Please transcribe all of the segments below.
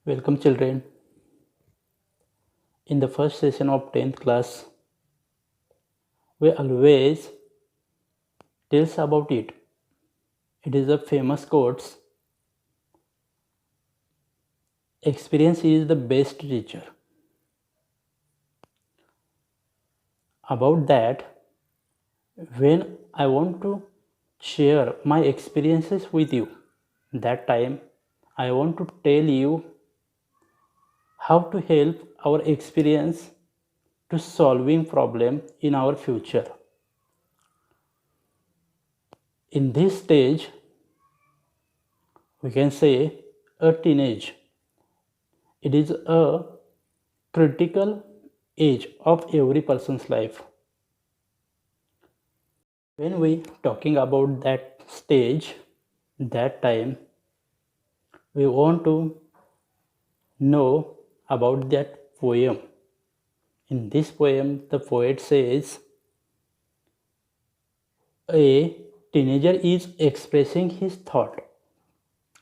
Welcome children. In the first session of 10th class, we always tells about it. It is a famous quote. Experience is the best teacher. About that, when I want to share my experiences with you, that time I want to tell you how to help our experience to solving problem in our future. In this stage, we can say a teenage. It is a critical age of every person's life. When we talking about that stage, that time, we want to know about that poem. In this poem, the poet says, a teenager is expressing his thought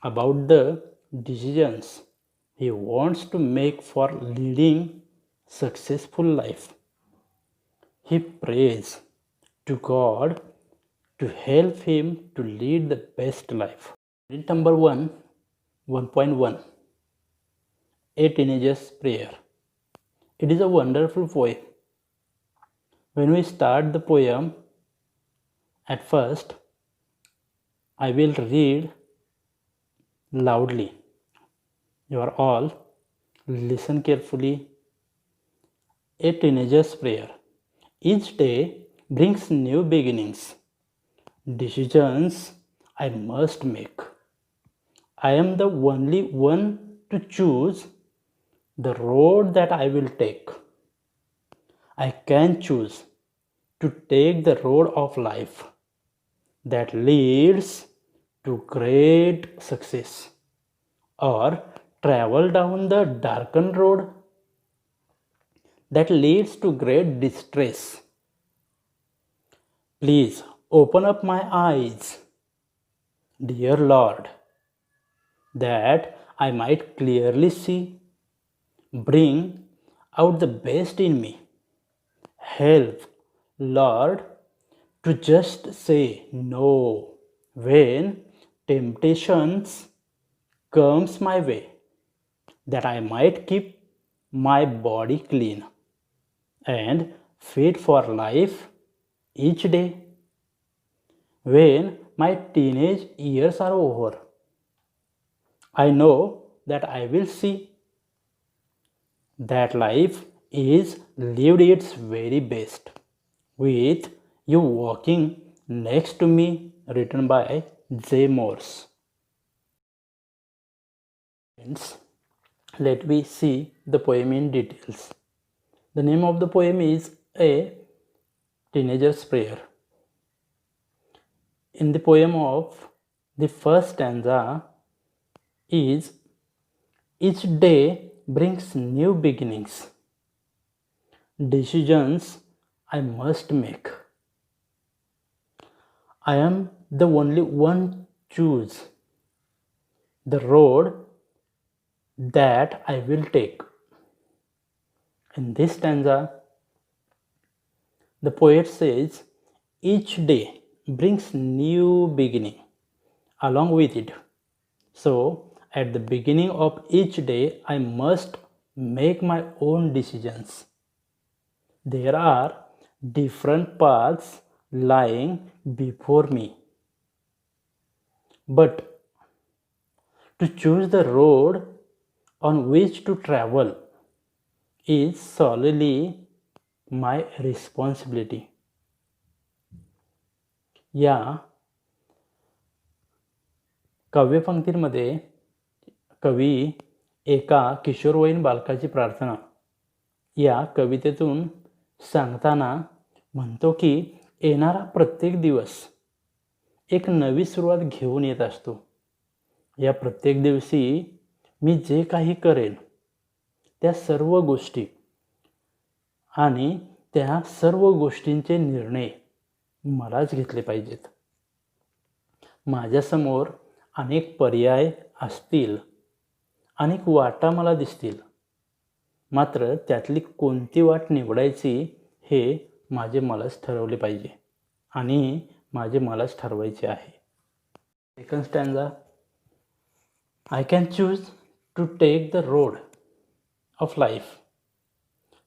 about the decisions he wants to make for leading successful life. He prays to God to help him to lead the best life. Read number 1.1, A Teenager's Prayer. It is a wonderful poem. When we start the poem, at first, I will read loudly. You are all listen carefully. A Teenager's Prayer. Each day brings new beginnings, decisions I must make. I am the only one to choose the road that I will take. I can choose to take the road of life that leads to great success, or travel down the darkened road that leads to great distress. Please open up my eyes, dear Lord, that I might clearly see. Bring out the best in me. Help, Lord, to just say no when temptations comes my way, that I might keep my body clean and fit for life each day. When my teenage years are over, I know that I will see that life is lived its very best with you walking next to me, written by J. Morse. Friends, let me see the poem in details. The name of the poem is A Teenager's Prayer. In the poem of the first stanza is, each day brings new beginnings, decisions I must make. I am the only one choose the road that I will take. In this stanza, the poet says, each day brings new beginning along with it. So, at the beginning of each day, I must make my own decisions. There are different paths lying before me. But to choose the road on which to travel is solely my responsibility. या काव्यपंक्तीमध्ये कवी एका किशोरवयीन बालकाची प्रार्थना या कवितेतून सांगताना म्हणतो की येणारा प्रत्येक दिवस एक नवी सुरुवात घेऊन येत असतो. या प्रत्येक दिवशी मी जे काही करेन त्या सर्व गोष्टी आणि त्या सर्व गोष्टींचे निर्णय मलाच घेतले पाहिजेत. माझ्यासमोर अनेक पर्याय असतील अनेक वाटा मला दिसतील, मात्र त्यातली कोणती वाट निवडायची हे माझे मलाच ठरवले पाहिजे आणि माझे मलाच ठरवायचे आहे. Second stanza. I can choose to take the road of life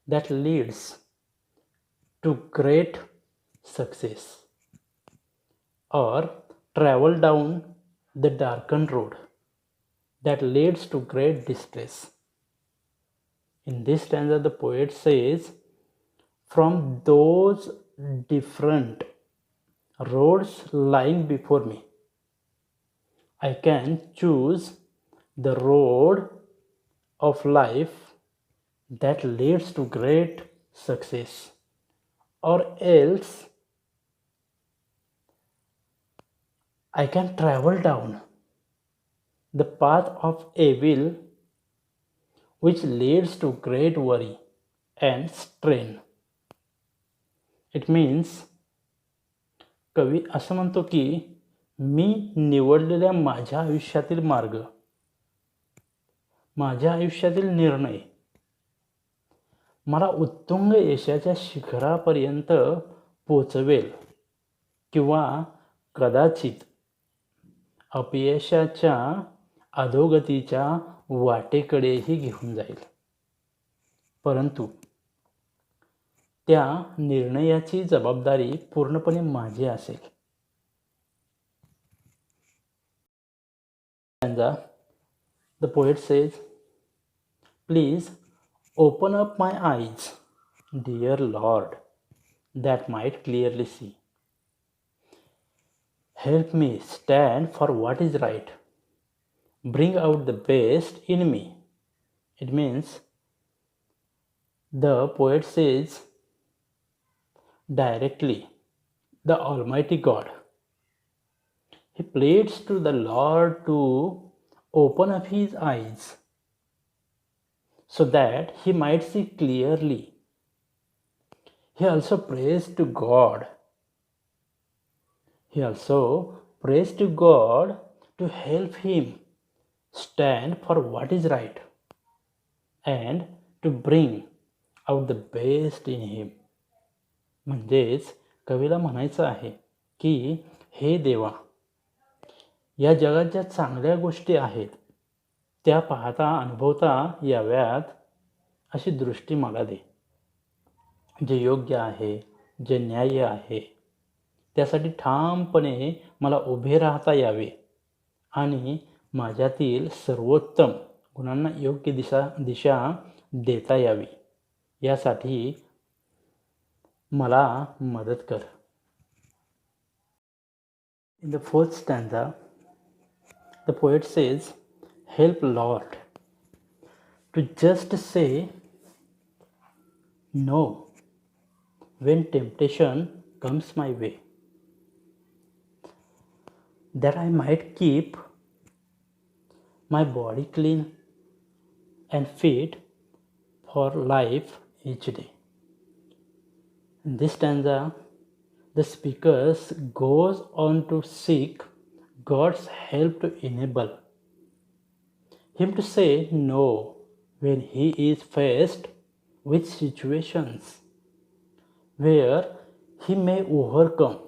that leads to great success or travel down the darkened road that leads to great distress. In this stanza, the poet says, from those different roads lying before me, I can choose the road of life that leads to great success, or else I can travel down the path of evil which leads to great worry and strain. It means, कवी असं म्हणतो की मी निवडलेल्या माझ्या आयुष्यातील मार्ग, माझ्या आयुष्यातील निर्णय मला उत्तुंग यशाच्या शिखरापर्यंत पोचवेल किंवा कदाचित अपयशाच्या अधोगतीच्या वाटेकडेही घेऊन जाईल, परंतु त्या निर्णयाची जबाबदारी पूर्णपणे माझी असेल. The poet says, please open up my eyes, dear Lord, that might clearly see. Help me stand for what is right. Bring out the best in me. It means, the poet says directly, the Almighty God. He pleads to the Lord to open up his eyes so that he might see clearly. He also prays to God. He also prays to God to help him stand for what is right and to bring out the best in him. म्हणजेच कवीला म्हणायचं आहे की हे देवा, या जगात ज्या चांगल्या गोष्टी आहेत त्या पाहता अनुभवता याव्यात अशी दृष्टी मला दे. जे योग्य आहे, जे न्याय्य आहे, त्यासाठी ठामपणे मला उभे राहता यावे आणि माझ्यातील सर्वोत्तम गुणांना योग्य दिशा देता यावी, यासाठी मला मदत कर. In the fourth stanza, the poet says, help Lord to just say no when temptation comes my way, that I might keep my body clean and fit for life each day. In this stanza, the speaker goes on to seek God's help to enable him to say no when he is faced with situations where he may overcome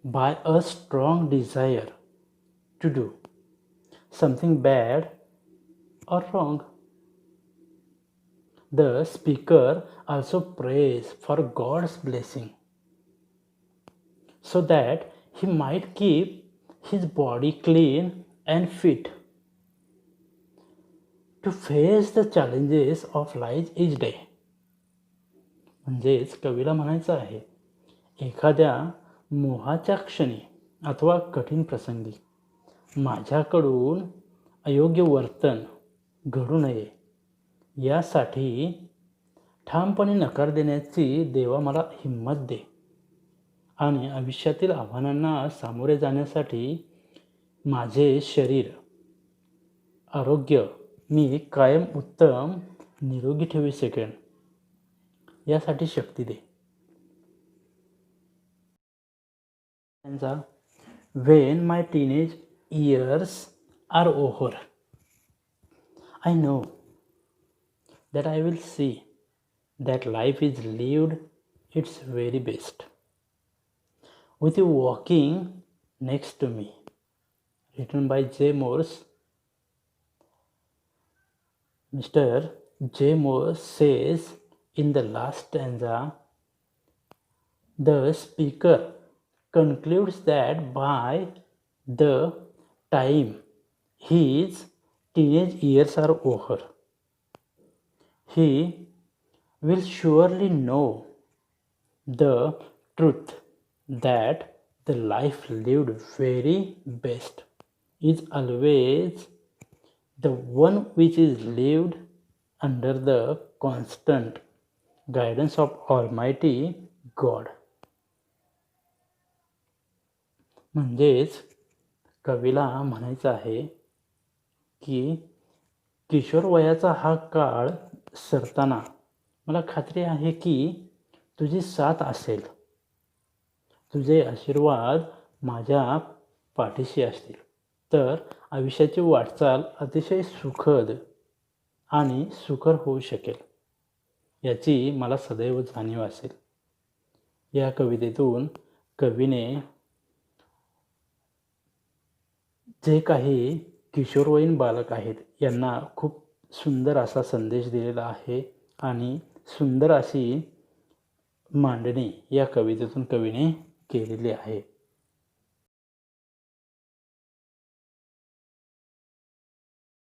by a strong desire to do something bad or wrong. The speaker also prays for God's blessing so that he might keep his body clean and fit to face the challenges of life each day. म्हणजेच कवीला म्हणायचं आहे, एखाद्या मोहाच्या क्षणी अथवा कठीण प्रसंगी माझ्याकडून अयोग्य वर्तन घडू नये यासाठी ठामपणे नकार देण्याची देवा मला हिंमत दे आणि आयुष्यातील आव्हानांना सामोरे जाण्यासाठी माझे शरीर आरोग्य मी कायम उत्तम निरोगी ठेवू शकेन यासाठी शक्ती दे. When my teenage years are over I know that I will see that life is lived its very best with you walking next to me. Written by J. Morse. Mr. J. Morse says in the last stanza, the speaker concludes that by the time his teenage years are over, he will surely know the truth that the life lived very best is always the one which is lived under the constant guidance of Almighty God. म्हणजेच कवीला म्हणायचं आहे की किशोर वयाचा हा काळ सरताना मला खात्री आहे की तुझी साथ असेल, तुझे आशीर्वाद माझ्या पाठीशी असतील, तर आयुष्याची वाटचाल अतिशय सुखद आणि सुखर होऊ शकेल याची मला सदैव जाणीव असेल. या कवितेतून कवीने जे काही किशोरवयीन बालक आहेत यांना खूप सुंदर असा संदेश दिलेला आहे आणि सुंदर अशी मांडणी या कवितेतून कवीने केलेली आहे.